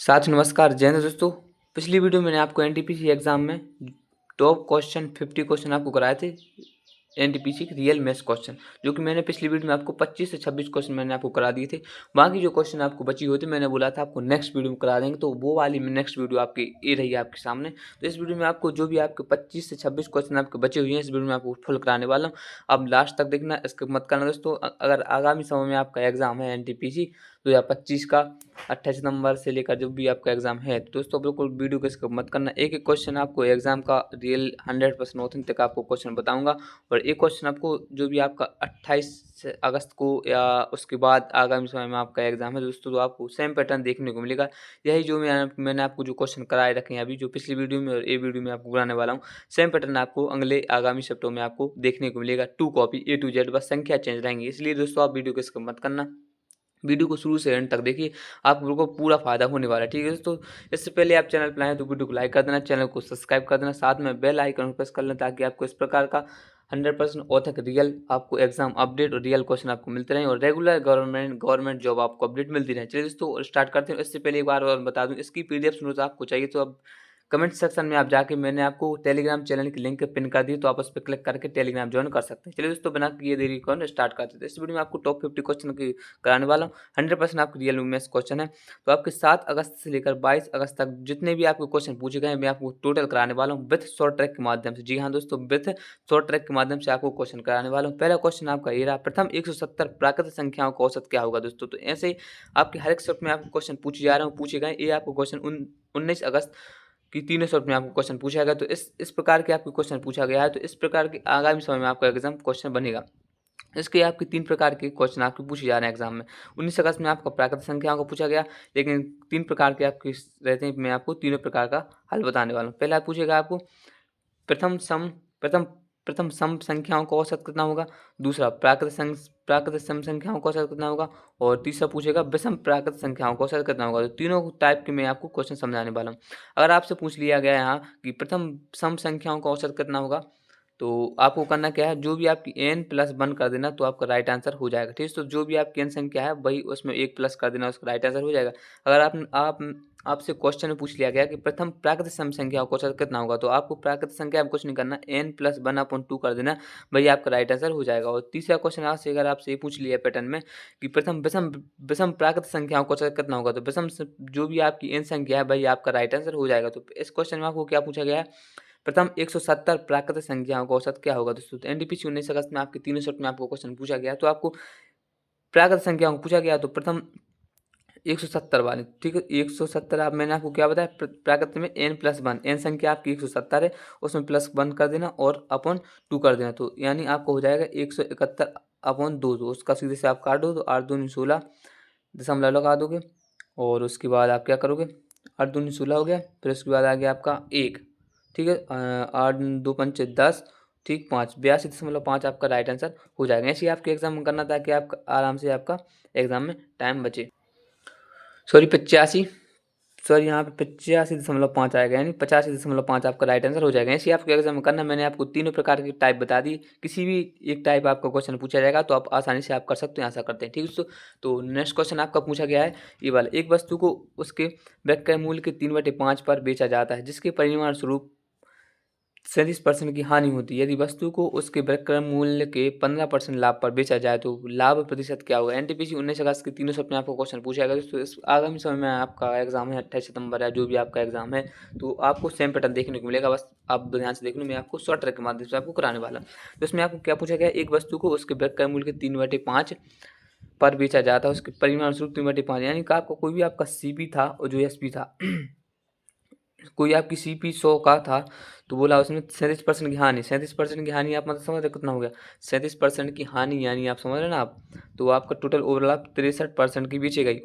साथ नमस्कार जय हिंद दोस्तों। पिछली वीडियो में मैंने आपको एनटीपीसी एग्जाम में टॉप क्वेश्चन 50 क्वेश्चन आपको कराए थे। एनटीपीसी के रियल मैथ्स क्वेश्चन जो कि मैंने पिछली वीडियो में आपको 25 से 26 क्वेश्चन मैंने आपको करा दिए थे। बाकी जो क्वेश्चन आपको बची हुई थी मैंने बोला था आपको नेक्स्ट वीडियो में करा देंगे, तो वो वाली में नेक्स्ट वीडियो आपकी ये रही है आपके सामने। तो इस वीडियो में आपको जो भी आपके 25 से 26 क्वेश्चन आपके बचे हुए हैं इस वीडियो में आपको फुल कराने वाला हूँ। अब लास्ट तक देखना, इसके मत करना दोस्तों। अगर आगामी समय में आपका एग्जाम है एनटीपीसी 2025 का 28 सितंबर से लेकर जो भी आपका एग्जाम है, तो दोस्तों बिल्कुल वीडियो को स्किप मत करना। एक एक क्वेश्चन आपको एग्जाम का रियल 100% ऑथेंटिक आपको क्वेश्चन बताऊंगा, और एक क्वेश्चन आपको जो भी आपका 28 अगस्त को या उसके बाद आगामी समय में आपका एग्जाम है दोस्तों, तो आपको सेम पैटर्न देखने को मिलेगा। यही जो मैंने आपको जो क्वेश्चन कराए रखे हैं अभी जो पिछली वीडियो में और ये वीडियो में आपको कराने वाला हूँ, सेम पैटर्न आपको अगले आगामी सप्ताह में आपको देखने को मिलेगा। 2 कॉपी A to Z, बस संख्या चेंज रहेंगी। इसलिए दोस्तों आप वीडियो को स्किप मत करना, वीडियो को शुरू से एंड तक देखिए, आपको बिल्कुल पूरा फायदा होने वाला है। ठीक है दोस्तों, इससे पहले आप चैनल पर आए तो वीडियो को लाइक कर देना, चैनल को सब्सक्राइब कर देना, साथ में बेल आइकन प्रेस कर लेना, ताकि आपको इस प्रकार का 100% ऑथेंटिक रियल आपको एग्जाम अपडेट और रियल क्वेश्चन आपको मिलते रहें, और रेगुलर गवर्नमेंट जॉब आपको अपडेट मिलती रहे। चलिए दोस्तों स्टार्ट करते हैं। इससे पहले एक बार और बता दूं, इसकी पीडीएफ नोट्स आपको चाहिए तो अब कमेंट सेक्शन में आप जाके मैंने आपको टेलीग्राम चैनल की लिंक पिन कर दी, तो आप उस पर क्लिक करके टेलीग्राम ज्वाइन कर सकते हैं। चलिए दोस्तों बिना किए देरी को स्टार्ट करते हैं। इस वीडियो में आपको टॉप 50 क्वेश्चन की कराने वाला हूँ। 100% आपके रियल मैथ्स क्वेश्चन है। तो आपके 7 अगस्त से लेकर 22 अगस्त तक जितने भी आपके क्वेश्चन पूछे गए हैं मैं आपको टोटल कराने वाला हूँ विथ शॉर्ट ट्रैक के माध्यम से। जी हाँ दोस्तों, विथ शॉर्ट ट्रैक के माध्यम से आपको क्वेश्चन कराने वाला हूँ। पहला क्वेश्चन आपका ये रहा, प्रथम 170 प्राकृतिक संख्याओं का औसत क्या होगा दोस्तों। तो ऐसे ही आपके हर एक शिफ्ट में आपको क्वेश्चन पूछे जा रहे हैं, पूछे गए। ये आपको क्वेश्चन 19 अगस्त कि तीनों शिफ्ट में आपको क्वेश्चन पूछा गया, तो इस प्रकार के आपको क्वेश्चन पूछा गया है। तो इस प्रकार के आगामी समय में आपका एग्जाम क्वेश्चन बनेगा। इसके आपके 3 प्रकार के क्वेश्चन आपके पूछे जा रहे हैं एग्जाम में। 19 अगस्त में आपका प्राकृतिक संख्याओं का पूछा गया, लेकिन 3 प्रकार के आपके रहते हैं। मैं आपको तीनों प्रकार का हल बताने वाला हूँ। पहला पूछेगा आपको प्रथम सम प्रथम प्रथम सम संख्याओं का औसत कितना होगा। दूसरा प्राकृतिक सम संख्याओं का औसत कितना होगा, और तीसरा पूछेगा विषम प्राकृतिक संख्याओं का औसत कितना होगा। तो तीनों टाइप के मैं आपको क्वेश्चन समझाने वाला हूँ। अगर आपसे पूछ लिया गया है यहाँ कि प्रथम सम संख्याओं का औसत कितना होगा, तो आपको करना क्या है, जो भी आपकी n+1 कर देना तो आपका राइट आंसर हो जाएगा। ठीक है, तो जो भी आपकी n संख्या है वही उसमें 1 प्लस कर देना, उसका राइट आंसर हो जाएगा। अगर आपसे क्वेश्चन में पूछ लिया गया कि प्रथम प्राकृतिक सम संख्या का औसत कितना होगा, तो आपको प्राकृतिक संख्या में कुछ नहीं करना, n+1/2 कर देना, वही आपका राइट आंसर हो जाएगा। और तीसरा क्वेश्चन आपसे अगर आपसे ये पूछ लिया पैटर्न में कि प्रथम विषम विषम प्राकृतिक संख्याओं का औसत कितना होगा, तो जो भी आपकी n संख्या है वही आपका राइट आंसर हो जाएगा। तो इस क्वेश्चन में आपको क्या पूछा गया है, प्रथम 170 प्राकृतिक संख्याओं का औसत क्या होगा दोस्तों। तो एनटीपीसी 19 अगस्त में आपके तीनों शिफ्ट में आपको क्वेश्चन पूछा गया, तो आपको प्राकृतिक संख्याओं को पूछा गया, तो प्रथम 170 वाली। ठीक है, 170 आप मैंने आपको क्या बताया, प्राकृतिक में n+1, n संख्या आपकी 170 है, उसमें +1 कर देना और अपॉन 2 कर देना, तो यानी आपको हो जाएगा 171/2। तो उसका सीधे से आप काट दो, तो 8 दूनी 16 दशमलव लगा दोगे, और उसके बाद आप क्या करोगे, 8 दूनी 16 हो गया, फिर उसके बाद आ गया आपका 1। ठीक है, 8 2 पंचे 10, ठीक 5, 82.5 आपका राइट आंसर हो जाएगा। ऐसे ही आपके एग्जाम में करना था कि आप आराम से आपका एग्जाम में टाइम बचे। सॉरी 85, सॉरी यहाँ पे 85.5 आएगा, यानी 85.5 आपका राइट आंसर हो जाएगा। ऐसे ही आपको एग्जाम में करना, मैंने आपको तीनों प्रकार की टाइप बता दी, किसी भी एक टाइप आपका क्वेश्चन पूछा जाएगा तो आप आसानी से आप कर सकते हैं, ऐसा करते हैं। ठीक है दोस्तों, तो नेक्स्ट क्वेश्चन आपका पूछा गया है ये वाला, एक वस्तु को उसके विक्रय मूल्य के 3/5 पर बेचा जाता है, जिसके परिमाण स्वरूप 37% की हानि होती है। यदि वस्तु को उसके विक्रय मूल्य के 15% लाभ पर बेचा जाए तो लाभ प्रतिशत क्या होगा। एनटीपीसी 19 अगस्त के तीनों सप्ताह में आपको क्वेश्चन पूछा गया दोस्तों। इस आगामी समय में आपका एग्जाम है 28 सितंबर है, जो भी आपका एग्जाम है, तो आपको सेम पैटर्न देखने को मिलेगा। बस आप ध्यान से देख लो, मैं आपको शॉर्ट ट्रैक के माध्यम से आपको कराने वाला। तो इसमें आपको क्या पूछा गया, एक वस्तु को उसके विक्रय मूल्य के 3/5 पर बेचा जाता है, उसके परिमाण स्वरूप 3/5, यानी कि आपका कोई भी आपका सीपी था और जो एसपी था कोई आपकी सीपी 100 का था, तो बोला उसमें 37% की हानि। 37% की हानि आप मतलब समझ रहे कितना हो गया, 37% की हानि, यानी आप समझ रहे ना आप, तो आपका टोटल ओवरऑल आप 63% की बेची गई।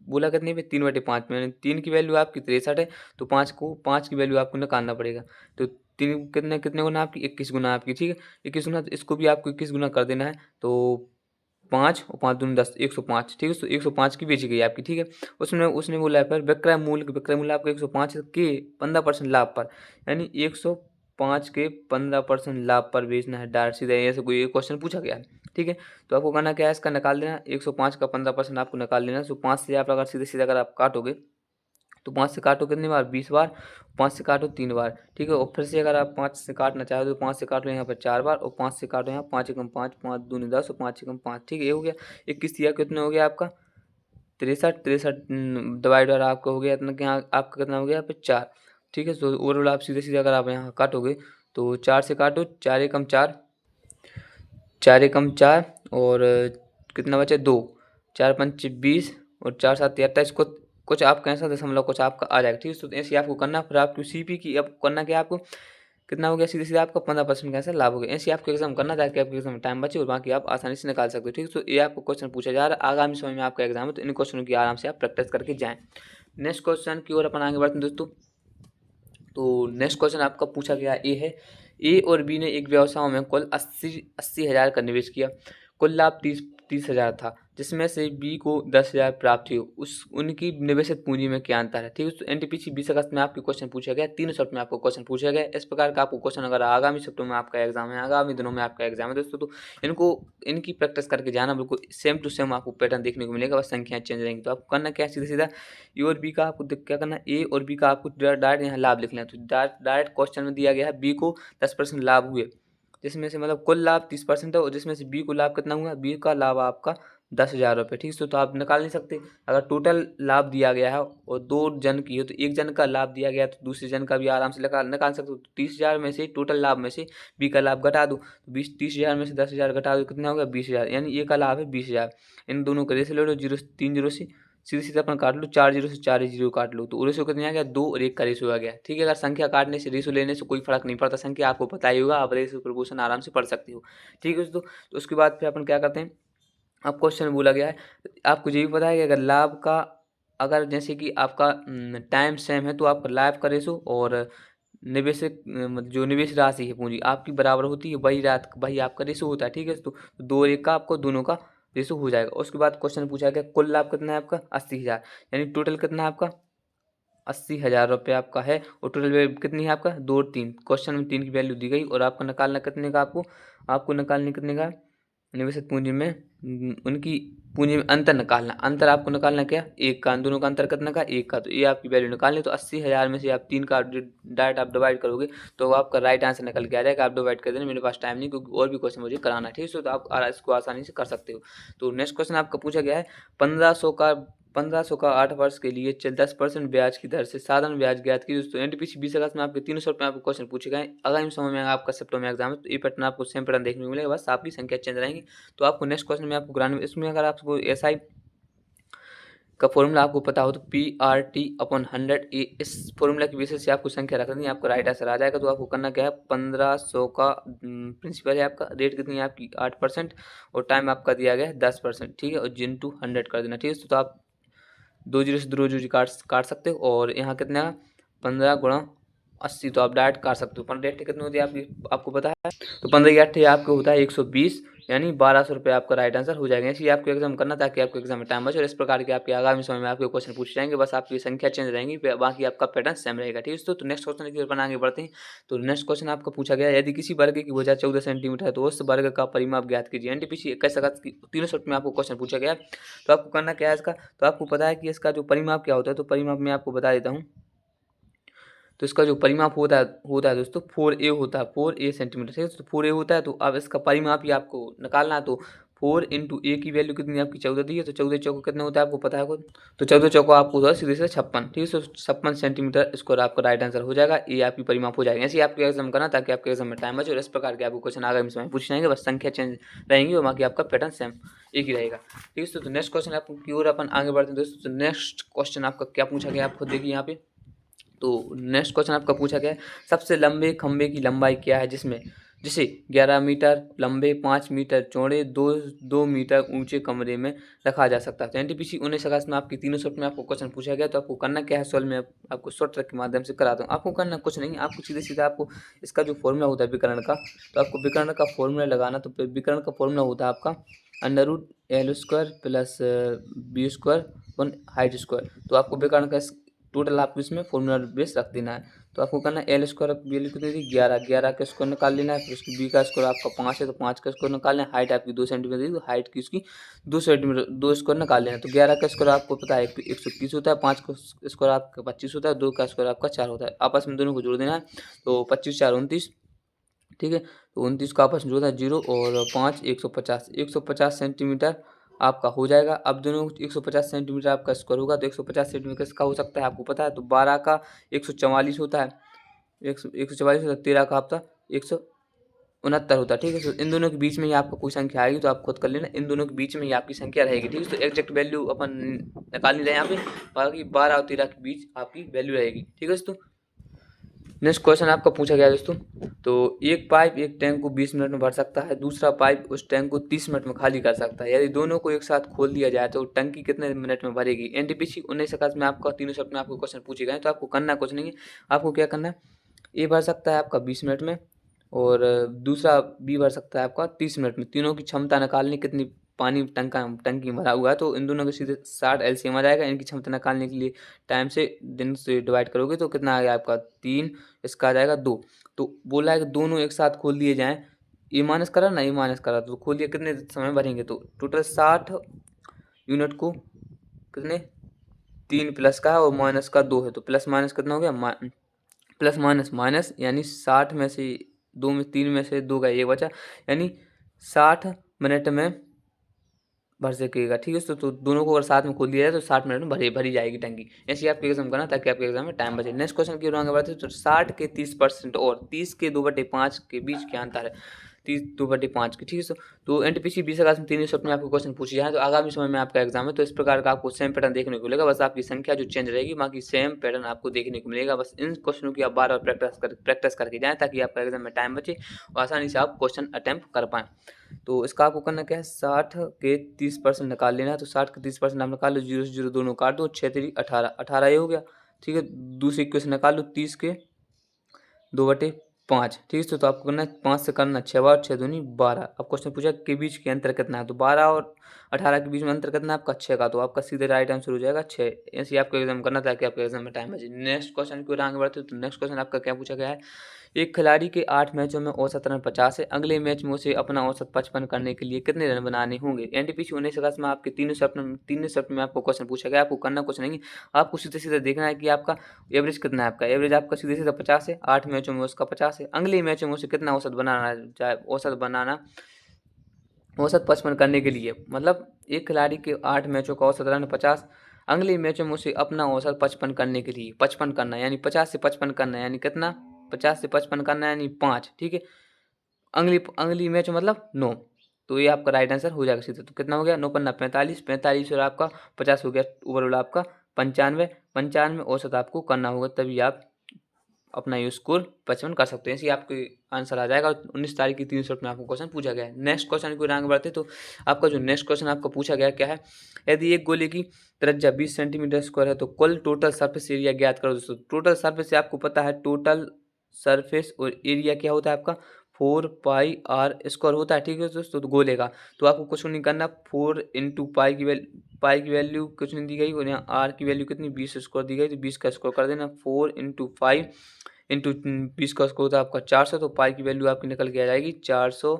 बोला कितने पे, 3/5 में, 3 की वैल्यू आपकी 63 है, तो 5 की वैल्यू आपको निकालना पड़ेगा। तो 3 कितने कितने गुना आपकी, 21 गुना आपकी। ठीक है, 21 गुना, तो इसको भी आपको 21 गुना कर देना है, तो 5 और 5 दूनी 10, 105। ठीक है, तो 105 की बेची गई आपकी। ठीक है, उसने उसने बोला है फिर विक्रय मूल्य आपका 105 के 15% लाभ पर, यानी 105 के 15% लाभ पर बेचना है डायरेक्ट सीधा, ऐसे कोई एक क्वेश्चन पूछा गया है। ठीक है, तो आपको करना क्या है, इसका निकाल देना, 105 का 15% आपको निकाल लेना। तो 5 से आप अगर सीधे सीधे अगर आप काटोगे तो 5 से काटो कितनी बार, 20 बार, 5 से काटो 3 बार, ठीक है। और फिर से अगर आप 5 से काटना चाहो तो 5 से काटो यहाँ पर 4 बार, और 5 से काटो यहाँ 5 एकम 5, 5 दूनी 10 और 5 एकम 5, ठीक है। ये हो गया 21 या कितना हो गया आपका 63 डिवाइड और आपका हो गया इतना कि यहाँ आपका कितना हो गया यहाँ पे 4, ठीक है। तो ओवरऑल आप सीधे सीधे अगर आप यहाँ काटोगे तो 4 से काटो, 4 एकम 4, 4 एकम 4 और कितना बचे 2, 4 पंच 20 और 4 7 28 को कुछ आपका ऐसा दशमलव कुछ आपका आ जाएगा, ठीक है। तो ऐसे आपको करना, फिर आपकी सीपी की अब करना क्या आपको कितना हो गया सीधे सीधे आपका 15% का ऐसा लाभ हो गया। ऐसे आपको एग्जाम करना ताकि आपके एग्जाम में टाइम बचे और बाकी आप आसानी से निकाल सकते हो, ठीक है। तो ये आपको क्वेश्चन पूछा जा रहा है, आगामी समय में आपका एग्जाम है तो इन क्वेश्चनों की आराम से आप प्रैक्टिस करके जाएं। नेक्स्ट क्वेश्चन की ओर अपन आगे बढ़ते हैं दोस्तों। तो नेक्स्ट क्वेश्चन आपका पूछा गया ए है, ए और बी ने एक व्यवसाय में कुल 80 हज़ार का निवेश किया, कुल लाभ 30 हज़ार था, जिसमें से बी को 10 हज़ार प्राप्त हुई, उनकी निवेशित पूंजी में क्या अंतर है, ठीक है। तो एनटीपीसी 20 अगस्त में आपके क्वेश्चन पूछा गया, 3 शिफ्ट में आपको क्वेश्चन पूछा गया। इस प्रकार का आपको क्वेश्चन अगर आगामी शिफ्टों में आपका एग्जाम है, आगामी दिनों में आपका एग्जाम है दोस्तों, तो इनकी प्रैक्टिस करके जाना, बिल्कुल सेम टू सेम आपको पैटर्न देखने को मिलेगा, बस संख्याएं चेंज रहेंगी। तो आपको करना क्या है, सीधा सीधा ए और बी का आपको क्या करना है, ए और बी का आपको डायरेक्ट यहाँ लाभ लिखना है। तो डायरेक्ट क्वेश्चन में दिया गया है बी को 10% लाभ हुए, जिसमें से मतलब कुल लाभ 30% है, और जिसमें से बी को लाभ कितना हुआ, बी का लाभ आपका 10 हज़ार रुपये, ठीक है। तो आप निकाल नहीं सकते, अगर टोटल लाभ दिया गया है और 2 जन की हो तो एक जन का लाभ दिया गया तो दूसरे जन का भी आराम से निकाल सकते हो। तो 30 हज़ार में से टोटल लाभ में से बी का लाभ घटा दो, तो 30 हज़ार में से 10 हज़ार घटा दो, कितना होगा 20 हज़ार, यानी ए का लाभ है 20 हज़ार। इन दोनों का रेशो ले लो, 0 से 3 0 से सीधे सीधे अपन काट लो, 4 0 से 4 0 काट लो, तो रेशो कितना आ गया 2 और 1 का रेशो आ गया, ठीक है। अगर संख्या काटने से रेशो लेने से कोई फर्क नहीं पड़ता, संख्या आपको पता ही होगा, आप रेशो प्रोपोर्शन आराम से पढ़ सकते हो, ठीक है दोस्तों। तो उसके बाद फिर अपन क्या करते हैं, अब क्वेश्चन में बोला गया है, आपको ये भी पता है कि अगर लाभ का, अगर जैसे कि आपका टाइम सेम है तो आपका लाभ का रेशो और निवेशित जो निवेश राशि है पूंजी आपकी बराबर होती है, वही आपका रेशो होता है, ठीक है। तो 2 और 1 का आपको दोनों का रेशो हो जाएगा। उसके बाद क्वेश्चन पूछा गया कुल लाभ कितना है आपका 80 हज़ार, यानी टोटल कितना है आपका 80 हज़ार रुपये आपका है, और टोटल वैल्यू कितनी है आपका 2 और 3, क्वेश्चन में 3 की वैल्यू दी गई, और आपको निकालना कितने का, आपको निकालने कितने का निवेशित पूंजी में उनकी पूंजी में अंतर निकालना, अंतर आपको निकालना क्या 1 का, दोनों का अंतर कितना का 1 का, तो ये आपकी वैल्यू निकालनी। तो 80 हज़ार में से आप 3 का डायरेक्ट आप डिवाइड करोगे तो आपका राइट आंसर निकल के आ जाएगा। आप डिवाइड कर देना, मेरे पास टाइम नहीं क्योंकि और भी क्वेश्चन मुझे कराना है, ठीक है। तो आप इसको आसानी से कर सकते हो। तो नेक्स्ट क्वेश्चन आपका पूछा गया है 1500 का 8 वर्ष के लिए 10% ब्याज की दर से साधारण ब्याज ज्ञात कीजिए। दोस्तों एनटीपीसी 20 अगस्त में आपके 300 रुपये आपको क्वेश्चन पूछे गए। आगामी समय में आपका शिफ्टों में एग्जाम है तो ये पैटर्न आपको सेम पैटर्न देखने को मिलेगा, बस आपकी संख्या चेंज रहेंगी। तो आपको नेक्स्ट क्वेश्चन में आपको ग्रांड, इसमें अगर आपको एसआई का फॉर्मूला आपको पता हो तो PRT/100, इस फॉर्मूला की बेसिस से आपको संख्या रख देनी, आपका राइट आंसर आ जाएगा। तो आपको करना क्या है 1500 का प्रिंसिपल है आपका, रेट कितनी है आपकी 8% और टाइम आपका दिया गया है 10%, ठीक है, और जिंटू 100 कर देना, ठीक है। तो आप 2 जीरो से 2 जीरो काट सकते हो, और यहाँ कितना 15 गुणा 80 तो आप डायरेक्ट काट सकते हो। 15 कितनी होती है आपकी, आपको पता है, तो 15 आपका होता है 120, यानी 1200 रुपये आपका राइट आंसर हो जाएगा। इसलिए आपको एग्जाम करना ताकि आपके एग्जाम में टाइम बचे, और इस प्रकार के आपके आगामी समय में आपके क्वेश्चन पूछे जाएंगे, बस आपकी संख्या चेंज रहेंगी, बाकी आपका पैटर्न सेम रहेगा, ठीक है। तो नेक्स्ट क्वेश्चन की ओर आगे बढ़ते हैं। तो नेक्स्ट क्वेश्चन आपका पूछा गया यदि किसी वर्ग की भुजा 14 सेंटीमीटर है तो उस वर्ग का परिमाप ज्ञात कीजिए। एनटीपीसी 21 अगस्त की 300 में आपको क्वेश्चन पूछा गया। तो आपको करना क्या है इसका, तो आपको पता है कि इसका जो परिमाप क्या होता है, तो परिमाप मैं आपको बता देता हूँ। तो इसका जो परिमाप होता है दोस्तों 4a होता है, 4a सेंटीमीटर, ठीक है। तो 4a होता है, तो अब इसका परिमाप ही आपको निकालना है। तो 4 इंटू ए की वैल्यू कितनी आपकी 14 दी है, तो 14 चौको कितना होता है आपको पता है खुद, तो 14 चौको आपको होता है सीधे से 56, ठीक है। तो 56 सेंटीमीटर इसको आपका राइट आंसर हो जाएगा, ये आपकी परिमाप हो जाएगा। ऐसे ही आपको एग्जाम करना ताकि आपके एग्जाम में टाइम बचे, और इस प्रकार के आपको क्वेश्चन आगामी समय पूछ जाएंगे, बस संख्या चेंज रहेंगी और बाकी आपका पैटर्न सेम एक ही रहेगा, ठीक है। तो नेक्स्ट क्वेश्चन आपको की ओर अपन आगे बढ़ते हैं दोस्तों। तो नेक्स्ट क्वेश्चन आपका क्या पूछा गया आप खुद देखिए यहाँ पे। तो नेक्स्ट क्वेश्चन आपका पूछा गया है सबसे लंबे खंभे की लंबाई क्या है जिसे 11 मीटर लंबे 5 मीटर चौड़े 2 मीटर ऊंचे कमरे में रखा जा सकता है। तो एनटीपीसी 19 अगस्त में आपकी 300 में आपको क्वेश्चन पूछा गया। तो आपको करना क्या है, सॉल्व में आपको शॉर्ट ट्रिक के माध्यम से कराता हूँ। आपको करना कुछ नहीं, आपको सीधे सीधा आपको इसका जो फॉर्मूला होता है विकर्ण का, तो आपको विकर्ण का फॉर्मूला लगाना। तो विकर्ण का फॉर्मूला होता है आपका √L² + B² हाइट स्क्वायर। तो आपको विकर्ण का टोटल आपको इसमें फॉर्मूला बेस रख देना है। तो आपको करना है एल स्क्वायर वैल्यू कितनी थी 11, 11 का स्क्वायर निकाल लेना है। फिर उसकी बी का स्क्वायर आपका 5 है तो 5 का स्क्वायर निकालना है। हाइट आपकी 2 सेंटीमीटर थी तो हाइट की उसकी 2 सेंटीमीटर 2 स्क्वायर निकाल लेना है। तो 11 का स्क्वायर आपको पता है 130 होता है, 5 का स्क्वायर आपका 25 होता है, 2 का स्क्वायर आपका 4 होता है। आपस में दोनों को जोड़ देना है। तो 25 4 29, ठीक है। तो 29 का आपस में जोड़ना है 0 और 5 150, 150 सेंटीमीटर आपका हो जाएगा। अब दोनों 150 सेंटीमीटर आपका स्क्वायर होगा तो 150 सेंटीमीटर का हो सकता है आपको पता है। तो 12 का 144 होता है, 144 होता है, 13 का आपका 169 होता है, ठीक है। तो इन दोनों के बीच में ही आपको कोई संख्या आएगी तो आप खुद कर लेना, इन दोनों के बीच में ही आपकी संख्या रहेगी, ठीक है। तो एग्जैक्ट वैल्यू अपन निकालनी रहे यहाँ पे, बाकी 12 और 13 के बीच आपकी वैल्यू रहेगी, ठीक है दोस्तों। नेक्स्ट क्वेश्चन आपका पूछा गया दोस्तों, तो एक पाइप एक टैंक को 20 मिनट में भर सकता है, दूसरा पाइप उस टैंक को 30 मिनट में खाली कर सकता है। यदि दोनों को एक साथ खोल दिया जाए तो टंकी कितने मिनट में भरेगी। एनटीपीसी 19 में आपका तीनों शब्द में आपको क्वेश्चन पूछे गए, तो आपको करना कुछ नहीं है। आपको क्या करना है, ए भर सकता है आपका 20 मिनट में और दूसरा बी भर सकता है आपका 30 मिनट में। तीनों की क्षमता निकालनी, कितनी पानी टंकी में भरा हुआ है, तो इन दोनों के सीधे 60 एलसीएम आ जाएगा। इनकी क्षमता निकालने के लिए टाइम से दिन से डिवाइड करोगे तो कितना आ गया आपका 3, इसका आ जाएगा 2। तो बोला है कि दोनों एक साथ खोल दिए जाएँ, ए माइनस करा ना, ए माइनस करा तो खोल दिया, कितने समय भरेंगे। तो टोटल 60 यूनिट को कितने 3 प्लस का है और माइनस का 2 है, तो प्लस माइनस कितना हो गया, प्लस माइनस माइनस, यानी 60 में से 2 में 3 में से 2 का 1 बचा, यानी 60 मिनट में भर सकेगा, ठीक है। तो दोनों को अगर साथ में खोल दिया जाए तो 60 मिनट में भरी जाएगी टंकी। ऐसे आपके एग्जाम करना ताकि आपके एग्जाम में टाइम बचे। नेक्स्ट क्वेश्चन की ओर आगे बढ़ते हैं। तो 60 के 30% और 30 के 2/5 के बीच क्या अंतर है। 30 2/5 की, ठीक है। तो एनटीपीसी 20 अगस्त में 3 शब्द में आपको क्वेश्चन पूछे जाए तो आगामी समय में आपका एग्जाम है तो इस प्रकार का आपको सेम पैटर्न देखने को मिलेगा, बस आपकी संख्या जो चेंज रहेगी, बाकी सेम पैटर्न आपको देखने को मिलेगा। बस इन क्वेश्चनों की आप बार बार प्रैक्टिस करके जाएं ताकि आपका एग्जाम में टाइम बचे और आसानी से आप क्वेश्चन अटेम्प्ट कर पाएँ। तो इसका आपको करना क्या है, 60 के 30% निकाल लेना है। तो 60 के 30% आप निकाल लो, 0 से 0 दोनों काट दो, 6 3 18, 18 ये हो गया, ठीक है। दूसरी इक्वेशन निकाल लो, 30 के 2/5, ठीक है। तो आपको करना है 5 से करना 6 बार, 6 दूनी 12। अब क्वेश्चन पूछा के बीच के अंतर कितना है, तो 12 और 18 के बीच में अंतर कितना है आपका 6 का, तो आपका सीधे राइट आंसर हो जाएगा 6। ऐसे आपको एग्जाम करना ताकि आपके एग्जाम में टाइम बचे। नेक्स्ट क्वेश्चन की ओर आगे बढ़ते हैं। तो नेक्स्ट क्वेश्चन आपका क्या पूछा गया है, एक खिलाड़ी के 8 मैचों में औसत रन 50 है, अगले मैच में उसे अपना औसत 55 करने के लिए कितने रन बनाने होंगे। एनटीपीसी 19 अगस्त में आपके तीनों शब्द में आपको क्वेश्चन पूछा गया। आपको करना कुछ नहीं, आपको सीधे सीधे देखना है कि आपका एवरेज कितना है। आपका एवरेज आपका सीधे सीधा 50 है, 8 मैचों में उसका 50 है, अगले मैचों में उसे कितना औसत बनाना चाहे, औसत 55 करने के लिए, मतलब एक खिलाड़ी के 8 मैचों का औसत रन 50, अगले मैचों में उसे अपना औसत 55 करने के लिए 55 करना, यानी 50 से 55 करना, यानी कितना 50 से 55 करना यानी 5, ठीक है। अगली मैच मतलब 9, तो ये आपका राइट आंसर हो जाएगा सीधे। तो कितना हो गया 9 पन्ना 45, 45 और आपका 50 हो गया, ओवरऑल आपका 95, 95 औसत आपको करना होगा, तभी आप अपना ये स्कोर 55 कर सकते हैं। ऐसे आपके आंसर आ जाएगा। 19 तारीख की 3 शॉट में आपको क्वेश्चन पूछा गया है। नेक्स्ट क्वेश्चन को आगे बढ़ते तो आपका जो नेक्स्ट क्वेश्चन आपको पूछा गया क्या है, यदि एक गोले की त्रिज्या 20 सेंटीमीटर स्क्वायर है तो कुल टोटल सरफेस एरिया ज्ञात करो दोस्तों। टोटल सरफेस से आपको पता है, टोटल सरफेस और एरिया क्या होता है आपका 4πr² होता है, ठीक है दोस्तों। तो गोले का तो आपको कुछ नहीं करना, 4 इंटू पाई की वैल्यू कुछ नहीं दी गई और यहाँ आर की वैल्यू कितनी 20 स्क्वायर दी गई, तो 20 का स्क्वायर कर देना। 4 इंटू 5 इंटू 20 का स्क्वायर होता है आपका 400, तो पाई की वैल्यू आपकी निकल के आ जाएगी 400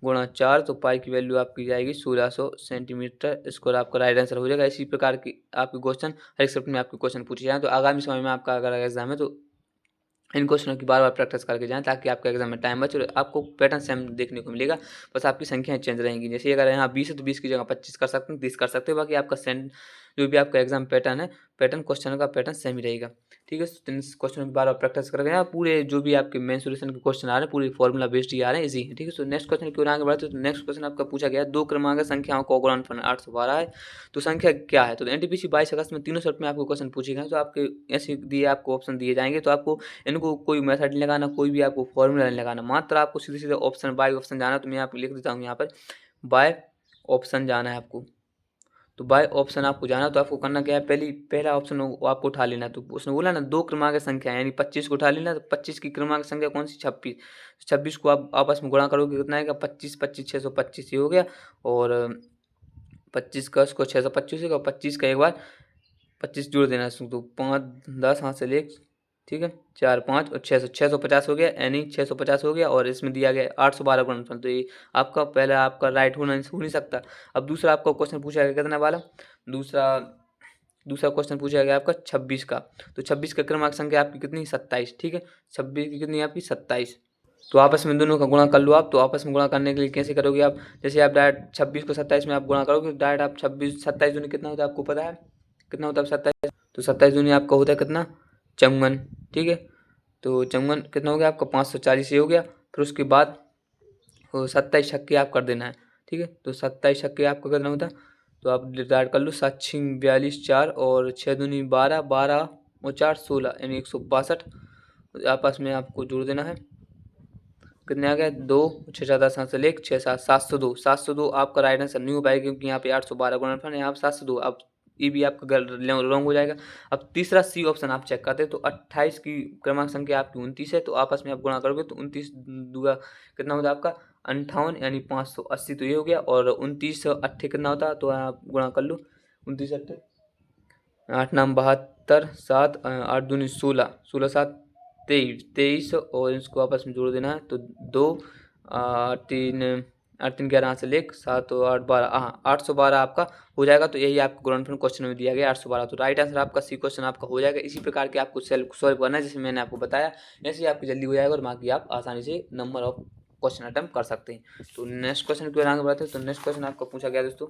गुणा 4, तो पाई की वैल्यू आपकी जाएगी 1600 सेंटीमीटर स्क्वायर, आपका राइट आंसर हो जाएगा। इसी प्रकार की आपके क्वेश्चन हर एक सब्जेक्ट में आपके क्वेश्चन पूछे जाएँ। तो आगामी समय में आपका अगर एग्जाम है तो इन क्वेश्चनों की बार बार प्रैक्टिस करके जाएं ताकि आपका एग्जाम में टाइम बचे और आपको पैटर्न सेम देखने को मिलेगा, बस आपकी संख्याएं चेंज रहेंगी। जैसे अगर यहाँ 20 है तो 20 की जगह 25 कर सकते हैं, 30 कर सकते हैं, बाकी आपका जो भी आपका एग्जाम पैटर्न है, पैटर्न क्वेश्चन का पैटर्न सेम ही रहेगा, ठीक है। तो इन क्वेश्चनों की बार बार प्रैक्टिस करके जाएं। पूरे जो भी आपके मेन सोल्यूशन के क्वेश्चन आ रहे हैं पूरे फॉर्मूला बेस्ड ही आ रहे हैं, इजी है, ठीक है। तो नेक्स्ट क्वेश्चन की ओर आगे बढ़ते हैं। तो नेक्स्ट क्वेश्चन आपका पूछा गया 2 क्रमांक संख्याओं का गुणनफल 812 है, तो संख्या क्या है। तो एनटीपीसी 22 अगस्त में तीनों शर्ट में आपको क्वेश्चन पूछे गए, तो आपके ऐसे दिए आपको ऑप्शन दिए जाएंगे, तो आपको इनको कोई मेथड नहीं लगाना, कोई भी आपको फॉर्मूला नहीं लगाना, मात्र आपको सीधे सीधे ऑप्शन बाय ऑप्शन जाना। तो मैं आपको लिख देता हूँ यहाँ पर बाय ऑप्शन जाना है आपको। तो बाय ऑप्शन आपको जाना, तो आपको करना क्या है, पहला ऑप्शन आपको उठा लेना। तो उसने बोला ना 2 क्रमांक संख्या यानी 25 को उठा लेना, तो 25 की क्रमांक संख्या कौन सी 26, 26 को आप आपस में गुणा करोगे कितना आएगा 25 25 625 ये हो गया, और 25 का उसको 625 होगा, 25 का एक बार 25 जोड़ देना है इसमें, तो 5 10 हाथ से ले, ठीक है, 4 5 और 600, 650 हो गया, यानी 650 हो गया। और इसमें दिया गया 812 गुणनफल, तो ये आपका पहला आपका राइट हो नहीं सकता। अब दूसरा आपका क्वेश्चन पूछा गया कितना वाला, दूसरा दूसरा क्वेश्चन पूछा गया आपका 26 का। तो 26 का क्रमांक संख्या आपकी कितनी, 27, ठीक है, 26 की कितनी आपकी 27। तो आपस में दोनों का गुणा कर लो आप। तो आपस में गुणा करने के लिए कैसे करोगे आप, जैसे आप डायरेक्ट 26 को 27 में आप गुणा करोगे, डायरेक्ट आप 26 27 दूनी कितना होता है आपको पता है, कितना होता है 27, तो 27 दूनी आपका होता है कितना, 54, ठीक है। तो 54 कितना हो गया आपका 540 ये हो गया। फिर उसके बाद 27 छक्के आप कर देना है, ठीक है। तो 27 छक्के आपका कितना होता है, तो आप डिवाइड कर लो, 7 6 42 4 और 6 दूनी 12 12 और 4 16, यानी 162। आपस में आपको जोड़ देना है, कितने आ गए, 2 6 4 10 7 1 6 7 702, 702 आपका राइट आंसर नहीं हो पाएगा, क्योंकि यहाँ पे 812 गुणनफल है, यहाँ पे 702, अब ये भी आपका रॉन्ग हो जाएगा। अब तीसरा सी ऑप्शन आप चेक करते हैं, तो 28 की क्रमांक संख्या आपकी 29 है, तो आपस में आप गुणा करोगे तो 29 दूगा कितना होता है आपका 58, यानी 580, तो ये हो गया। और 29 अट्ठे कितना होता है, तो आप गुणा कर लो, 29 अट्ठे 8 9 72 7 8 दूनी 16 16 7 23 और इसको आपस में जोड़ देना है, तो 2 3 8 3 11 से लेकर 7 और 8 12, हाँ 812 आपका हो जाएगा। तो यही आपको गुणनफल क्वेश्चन में दिया गया 812, तो राइट आंसर आपका सी क्वेश्चन आपका हो जाएगा। इसी प्रकार के आपको सॉल्व करना है, जैसे मैंने आपको बताया, ऐसे ही आपकी जल्दी हो जाएगा और बाकी आप आसानी से नंबर ऑफ क्वेश्चन अटेम्प्ट कर सकते हैं। तो नेक्स्ट क्वेश्चन की ओर आगे बढ़ते हैं। तो नेक्स्ट क्वेश्चन आपका पूछा गया दोस्तों,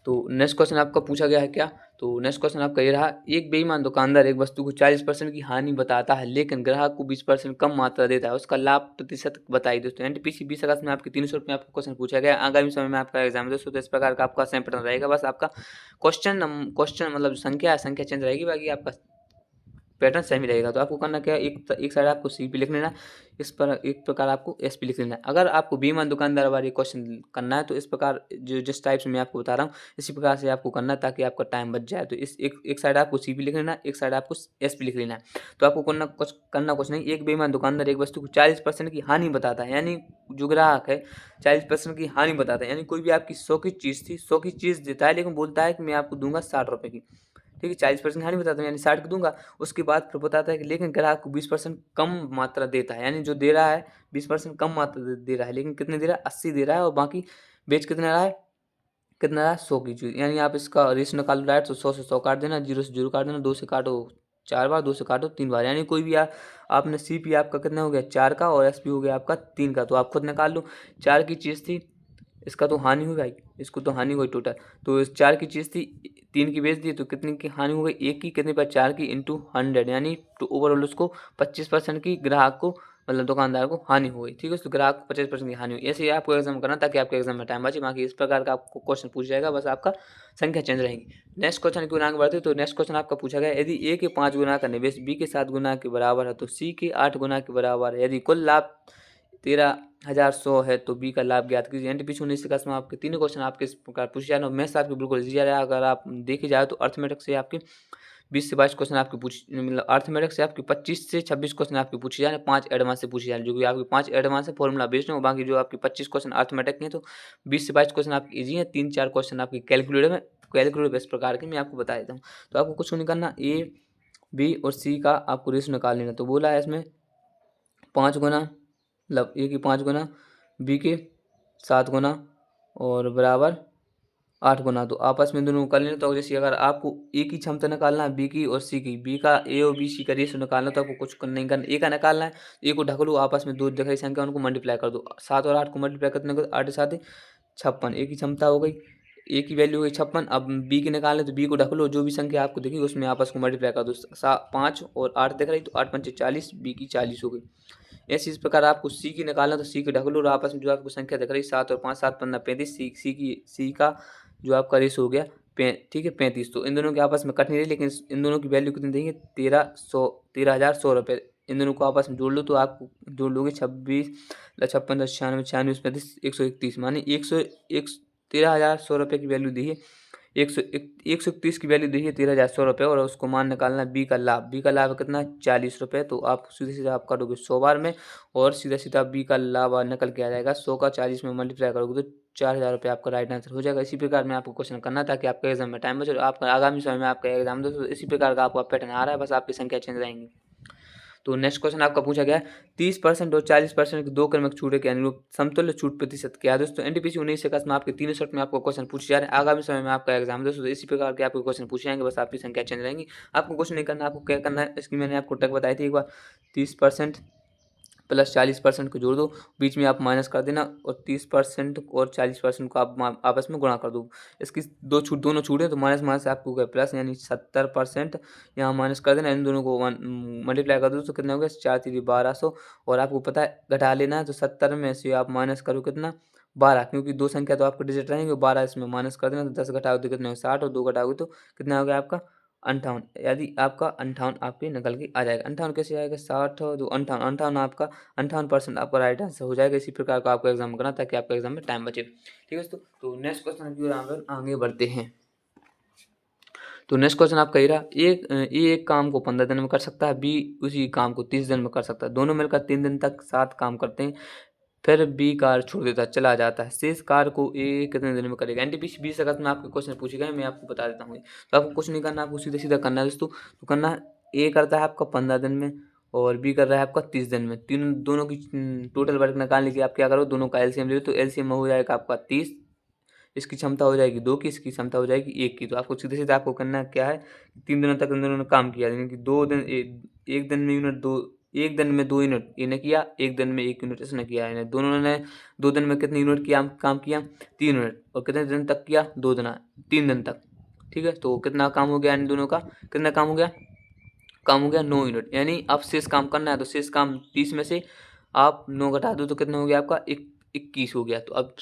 तो नेक्स्ट क्वेश्चन आपका पूछा गया है क्या, तो नेक्स्ट क्वेश्चन आपका ये रहा, एक बेईमान दुकानदार एक वस्तु को 40% की हानि बताता है, लेकिन ग्राहक को 20% कम मात्रा देता है, उसका लाभ प्रतिशत बताइए दोस्तों। एनटीपीसी 20 अगस्त में आपके 300 रुपये आपको क्वेश्चन पूछा गया, आगामी समय में आपका एग्जाम दोस्तों, तो इस प्रकार का आपका सेम पैटर्न रहेगा, बस आपका क्वेश्चन मतलब संख्या चेंज रहेगी, बाकी आपका पैटर्न सेम ही रहेगा। तो आपको करना क्या है, एक साइड आपको सी पी लिख लेना, इस पर एक प्रकार आपको एस पी लिख लेना है। अगर आपको बेईमान दुकानदार वाली क्वेश्चन करना है, तो इस प्रकार जो जिस टाइप से मैं आपको बता रहा हूँ, इसी प्रकार से आपको करना है, ताकि आपका टाइम बच जाए। तो इस एक साइड आपको सी पी लिख लेना, एक साइड आपको एस पी लिख लेना है। तो आपको करना कुछ नहीं, एक बेईमान दुकानदार एक वस्तु को 40% की हानि बताता है, यानी जो ग्राहक है 40% की हानि बताता है, यानी कोई भी आपकी 100 की चीज़ थी, 100 की चीज़ देता है, लेकिन बोलता है कि मैं आपको दूंगा 60 रुपये की, ठीक है, 40% हानि बताता हूँ, यानी 60 की दूंगा। उसके बाद फिर बताता है कि लेकिन ग्राहक को 20% कम मात्रा देता है, यानी जो दे रहा है 20% कम मात्रा दे रहा है, लेकिन कितने दे रहा है, 80 दे रहा है, और बाकी बेच कितना रहा है, कितना रहा है 100 की चीज़। यानी आप इसका रेशो निकालो डायरेक्ट, तो 100 से 100 काट देना, 0 से 0 काट देना, 2 से काटो 4 बार, 2 से काटो 3 बार, यानी कोई भी आपने सी पी आपका कितना हो गया 4 का, और एस पी हो गया आपका 3 का। तो आप खुद निकाल लो, 4 की चीज़ थी, इसका तो हानि हुई भाई, इसको तो हानि हुई टोटल, तो इस 4 की चीज़ थी, 3 की बेच दी, तो कितनी की हानि हो गई, 1 की, कितने पर 4 की इंटू 100, यानी तो ओवरऑल उसको 25% की ग्राहक को मतलब दुकानदार को हानि हो गई, ठीक है। तो ग्राहक को 25% की हानि हुई। ऐसे ही आपको एग्जाम करना, ताकि आपके एग्जाम में टाइम बचे। बाकी इस प्रकार का आपको क्वेश्चन पूछ जाएगा, बस आपका संख्या चेंज रहेगी। नेक्स्ट क्वेश्चन की ओर आगे बढ़ते, तो नेक्स्ट क्वेश्चन आपका पूछा गया, यदि ए के 5 गुना का निवेश बी के 7 गुना के बराबर है, तो सी के 8 गुना के बराबर है, यदि कुल लाभ 13,100 है, तो बी का लाभ ज्ञात कीजिए। एनटीपीसी 19 अगस्त में आपके तीनों क्वेश्चन आपके इस प्रकार पूछे जाए, और मैथ्स आपके बिल्कुल इजी रहा। अगर आप देखे जाए तो अर्थमेटिक से आपके 20 से 22 क्वेश्चन आपके मतलब अर्थमेटिक से आपके 25 से 26 क्वेश्चन आपके पूछे जाए, 5 एडवांस से पूछे जाए, जो कि आपके 5 एडवांस है फॉर्मूला बेस्ड है, बाकी जो आपके 25 क्वेश्चन अर्थमेटिक हैं, तो 20 से 22 क्वेश्चन आपके ईजी हैं, 3-4 क्वेश्चन आपके कैलकुलेटर इस प्रकार के मैं आपको बता देता हूँ। तो आपको कुछ नहीं करना, ए बी और सी का आपको रेशो निकाल लेना। तो बोला है इसमें 5 गुना, मतलब ए की 5 गुना, बी के 7 गुना और बराबर 8 गुना, तो आपस में दोनों को कर लेना। तो जैसे अगर आपको ए की क्षमता निकालना है, बी की और सी की, बी का ए और बी सी का रेशो निकालना, तो आपको कुछ नहीं करना, ए का निकालना है, ए को ढक लो, आपस में दो दिख रही संख्या उनको मल्टीप्लाई कर दो, 7 और 8 को मल्टीप्लाई करने को 8 7 56, ए की क्षमता हो गई, ए की वैल्यू हो गई 56। अब बी की निकालना, तो बी को ढक लो, जो भी संख्या आपको दिखेगी उसमें आपस को मल्टीप्लाई कर दो, 5 और 8 दिख रही, तो 8 पंचे 40, बी की 40 हो गई। ऐसे इस प्रकार आपको सी की निकालना, तो सी की ढक लो, और आपस में जो आपको संख्या दिख रही 7 और 5 7 15 35, सी का जो आपका रेशो हो गया ठीक है 35। तो इन दोनों के आपस में कट नहीं रही, लेकिन इन दोनों की वैल्यू कितनी देंगे 13,100 रुपये। इन दोनों को आपस में जोड़ लो, तो आपको जोड़ लोगे 26 56 96 96 35 131, मानी 13,100 रुपये की वैल्यू दी है, 131 की वैल्यू दी है 13,100 रुपये, और उसको मान निकालना बी का लाभ। बी का लाभ कितना 40 रुपये, तो आप सीधे सीधा आप काटोगे 100 बार में, और सीधा सीधा बी का लाभ निकल के आ जाएगा 100 का 40 में मल्टीप्लाई करोगे तो 4000 रुपये आपका राइट आंसर हो जाएगा। इसी प्रकार में आपको क्वेश्चन करना ताकि आपके एग्जाम में टाइम बचे और आपका आगामी समय में आपका एग्जाम दोस्तों इसी प्रकार का आपका पैटर्न आ रहा है, बस आपकी संख्या चेंज रहेंगी। तो नेक्स्ट क्वेश्चन आपका पूछा गया 30% और 40% के दो क्रमिक छूटे के अनुरूप समतुल्य छूट प्रतिशत क्या है दोस्तों। एनटीपीसी 19 अगस्त में आपके 3 शर्ट में आपको क्वेश्चन पूछे जा रहे हैं। आगामी समय में आपका एग्जाम दोस्तों इसी प्रकार के आपको क्वेश्चन पूछे जाएंगे, बस आपकी संख्या चेंज रहेंगी। आपको कुछ नहीं करना, आपको क्या करना है इसकी मैंने आपको ट्रिक बताई थी एक बार। 30% प्लस 40% को जोड़ दो, बीच में आप माइनस कर देना और 30% और 40% को आप आपस में गुणा कर दो। इसकी दोनों छूटे तो माइनस माइनस आपको गए प्लस, यानी 70% यहाँ माइनस कर देना, इन दोनों को मल्टीप्लाई कर दो तो कितना हो गया 4×3=1200। और आपको पता है घटा लेना है, तो 70 में से आप माइनस करो कितना 12, क्योंकि दो संख्या तो आपके डिजिट रहेंगे, 12 इसमें माइनस कर देना, तो 10 घटाओगे तो कितना हो 60 और 2 घटाओगे तो कितना हो गया आपका 58। यदि आपका 58 आपके निकल के आ जाएगा। 58 कैसे आएगा 60 और 2 58, 58 आपका 58% आपका राइट आंसर हो जाएगा। इसी प्रकार का आपको एग्जाम करना ताकि आपके एग्जाम में टाइम बचे। ठीक है दोस्तों, तो नेक्स्ट क्वेश्चन की ओर आगे बढ़ते हैं। तो नेक्स्ट क्वेश्चन आपका ये रहा, एक काम को 15 दिन में कर सकता है, बी उसी काम को 30 दिन में कर सकता है। दोनों मिलकर 3 दिन तक साथ काम करते हैं, फिर बी कार छोड़ देता है, चला जाता है। शेष कार को ए कितने दिन में करेगा। एनटीपीसी 20 अगस्त में आपके क्वेश्चन पूछे गए, मैं आपको बता देता हूँ। तो आपको कुछ नहीं करना, आपको सीधा सीधा करना है दोस्तों। तो करना है, ए करता है आपका 15 दिन में और बी कर रहा है आपका 30 दिन में। दोनों की टोटल वर्क निकालने के लिए आप क्या करो, दोनों का एलसीएम ले लो। तो एलसीएम हो जाएगा आपका 30, इसकी क्षमता हो जाएगी 2 की, इसकी क्षमता हो जाएगी 1 की। तो आपको सीधे सीधे आपको करना क्या है, 3 दिनों तक इन दोनों ने काम किया, यानी कि 2 दिन एक दिन में यूनिट 2, एक दिन में 2 यूनिट इन्हें किया, एक दिन में 1 यूनिट इसने किया। इन्हें दोनों ने 2 दिन में कितने यूनिट किया काम किया 3 यूनिट, और कितने दिन तक किया 2 दिन 3 दिन तक। ठीक है, तो कितना काम हो गया इन दोनों का, कितना काम हो गया, काम हो गया 9 यूनिट। यानी अब शेष काम करना है, तो शेष काम 30 में से आप 9 घटा दो तो कितना हो गया आपका 21 हो गया। तो अब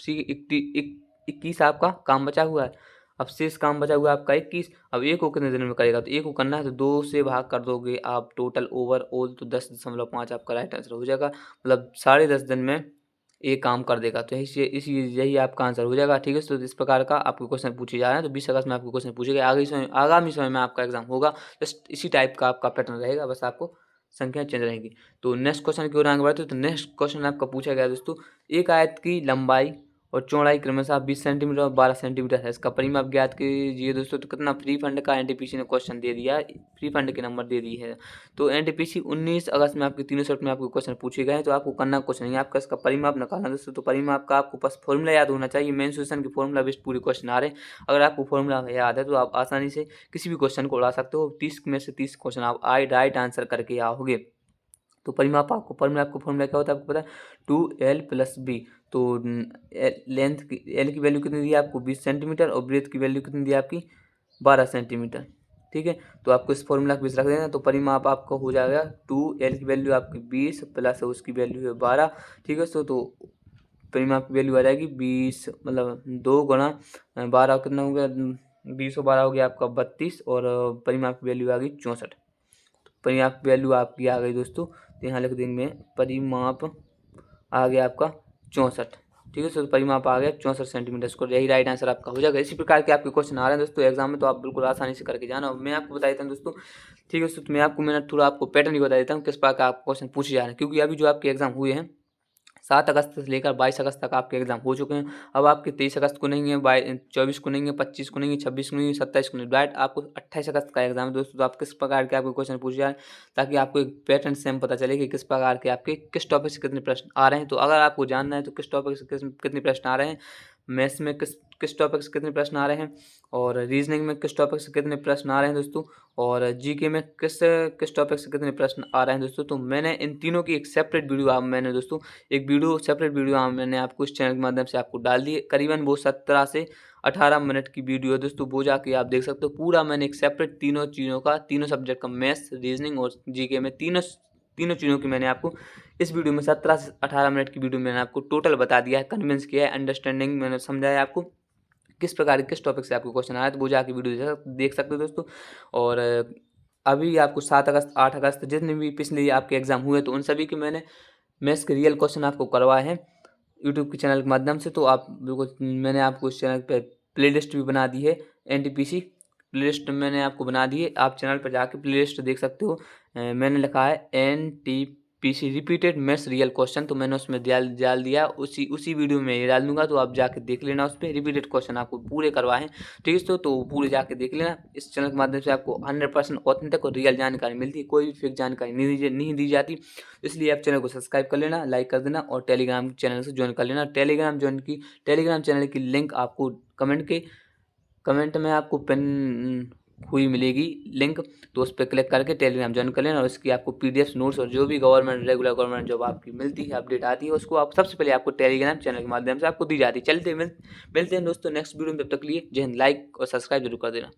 21 आपका काम बचा हुआ है। अब शेष काम बचा हुआ है आपका 21। अब एक को कितने दिन में करेगा, तो एक को करना है तो 2 से भाग कर दोगे आप टोटल ओवरऑल, तो 10.5 आपका राइट आंसर हो जाएगा। मतलब 10.5 दिन में ये काम कर देगा। तो यही आपका आंसर हो जाएगा। ठीक है, तो इस प्रकार का आपको क्वेश्चन पूछे जा रहे हैं। तो 20 अगस्त में आपको क्वेश्चन पूछे गए, आगामी समय में आपका एग्जाम होगा, जस्ट इसी टाइप का आपका पैटर्न रहेगा, बस आपको संख्या चेंज रहेगी। तो नेक्स्ट क्वेश्चन की ओर आगे बढ़ते हैं। तो नेक्स्ट क्वेश्चन आपका पूछा गया दोस्तों, एक आयत की लंबाई और चौड़ाई क्रमशः 20 सेंटीमीटर और 12 सेंटीमीटर है, इसका परिमाप ज्ञात कीजिए दोस्तों। तो कितना फ्री फंड का एनटीपीसी ने क्वेश्चन दे दिया है, फ्री फंड के नंबर दे दिए है। तो एनटीपीसी 19 अगस्त में आपके 3 शर्ट में आपको क्वेश्चन पूछे गए हैं। तो आपको करना कुछ नहीं है, आपका इसका परिमाप निकालना दोस्तों। तो परिमाप का आपको बस फॉर्मूला याद होना चाहिए, मेंसुरेशन के फॉर्मूला बेस्ड पूरे क्वेश्चन आ रहे हैं। अगर आपको फॉर्मूला याद है तो आप आसानी से किसी भी क्वेश्चन को उड़ा सकते हो। 30 में से 30 क्वेश्चन आप राइट आंसर करके आओगे। तो परिमाप आपको फॉर्मूला क्या होता है आपको पता है, 2l + b। तो लेंथ की एल की वैल्यू कितनी दी है आपको 20 सेंटीमीटर और ब्रेथ की वैल्यू कितनी दी है आपकी 12 सेंटीमीटर। ठीक है, तो आपको इस फॉर्मूला के बीच रख देना। तो परिमाप आपका हो जाएगा 2l की वैल्यू आपकी 20 प्लस उसकी वैल्यू है 12। ठीक है, तो परिमाप की वैल्यू आ जाएगी 20, मतलब 2 गुणा 12 कितना हो गया 20 और 12 हो गया आपका 32, और परिमाप की वैल्यू आ गई 64। परिमाप की वैल्यू आपकी आ गई दोस्तों, तो यहाँ लिख देंगे परिमाप आ गया आपका 64। ठीक है, तो परिमाप आ गया 64 सेंटीमीटर स्क्वायर, यही राइट आंसर आपका हो जाएगा। इसी प्रकार के आपके क्वेश्चन आ रहे हैं दोस्तों एग्जाम में, तो आप बिल्कुल आसानी से करके जाना। और मैं आपको बता देता हूँ दोस्तों, ठीक है दोस्तों, तो मैंने थोड़ा आपको पैटर्न भी बता देता हूँ किस प्रकार का आप क्वेश्चन पूछे जा रहे हैं। क्योंकि अभी जो आपके एग्जाम हुए हैं 7 अगस्त से लेकर 22 अगस्त तक आपके एग्जाम हो चुके हैं। अब आपके 23 अगस्त को नहीं है, 24 को नहीं है, 25 को नहीं है, 26 को नहीं है, 27 को नहीं, डायरेक्ट आपको 28 अगस्त का एग्जाम है दोस्तों। तो आप किस प्रकार के आपके क्वेश्चन पूछे जाए, ताकि आपको एक पैटर्न सेम पता चले कि किस प्रकार के आपके किस टॉपिक से कितने प्रश्न आ रहे हैं। तो अगर आपको जानना है तो किस टॉपिक से कितने प्रश्न आ रहे हैं, मैथ्स में किस टॉपिक से कितने प्रश्न आ रहे हैं, और रीजनिंग में किस टॉपिक से कितने प्रश्न आ रहे हैं दोस्तों, और जीके में किस टॉपिक से कितने प्रश्न आ रहे हैं दोस्तों। तो मैंने इन तीनों की एक सेपरेट वीडियो मैंने दोस्तों सेपरेट वीडियो मैंने आपको इस चैनल के माध्यम से आपको डाल दी है। करीबन वो 17 से 18 मिनट की वीडियो है दोस्तों, वो जाके आप देख सकते हो। पूरा मैंने एक सेपरेट तीनों चीज़ों का, तीनों सब्जेक्ट का, मैथ्स, रीजनिंग और जीके में तीनों चीज़ों की मैंने आपको इस वीडियो में 17 से 18 मिनट की वीडियो में मैंने आपको टोटल बता दिया है, कन्विंस किया है, अंडरस्टैंडिंग मैंने समझाया आपको किस प्रकार किस टॉपिक से आपको क्वेश्चन आया। तो वो जाके वीडियो देख सकते हो दोस्तों। और अभी आपको 7 अगस्त 8 अगस्त जितने भी पिछले आपके एग्जाम हुए, तो उन सभी के मैंने मैथ्स के रियल क्वेश्चन आपको करवाए हैं यूट्यूब के चैनल के माध्यम से। तो आप बिल्कुल, मैंने आपको इस चैनल पे प्लेलिस्ट भी बना दी है, एनटीपीसी प्लेलिस्ट मैंने आपको बना दी है। आप चैनल पर जाके प्लेलिस्ट देख सकते हो। मैंने लिखा है PC repeated maths real question, तो मैंने उसमें डाल दिया, उसी वीडियो में ये डाल दूंगा, तो आप जाके देख लेना। उस पर रिपीटेड क्वेश्चन आपको पूरे करवाएं, ठीक है। तो पूरे जाके देख लेना। इस चैनल के माध्यम से आपको 100% ऑथेंटिक और रियल जानकारी मिलती है, कोई भी फेक जानकारी नहीं दी जाती। इसलिए आप चैनल को सब्सक्राइब कर लेना, लाइक कर देना और टेलीग्राम चैनल से ज्वाइन कर लेना। टेलीग्राम चैनल की लिंक आपको कमेंट में आपको पिन हुई मिलेगी लिंक, तो उस पर क्लिक करके टेलीग्राम ज्वाइन कर लेना। और इसकी आपको पीडीएफ नोट्स और जो भी रेगुलर गवर्नमेंट जॉब आपकी मिलती है, अपडेट आती है, उसको आप सबसे पहले आपको टेलीग्राम चैनल के माध्यम से आपको दी जाती है। चलते मिलते हैं दोस्तों नेक्स्ट वीडियो में, तब तक लिए जय हिंद। लाइक और सब्सक्राइब जरूर कर देना।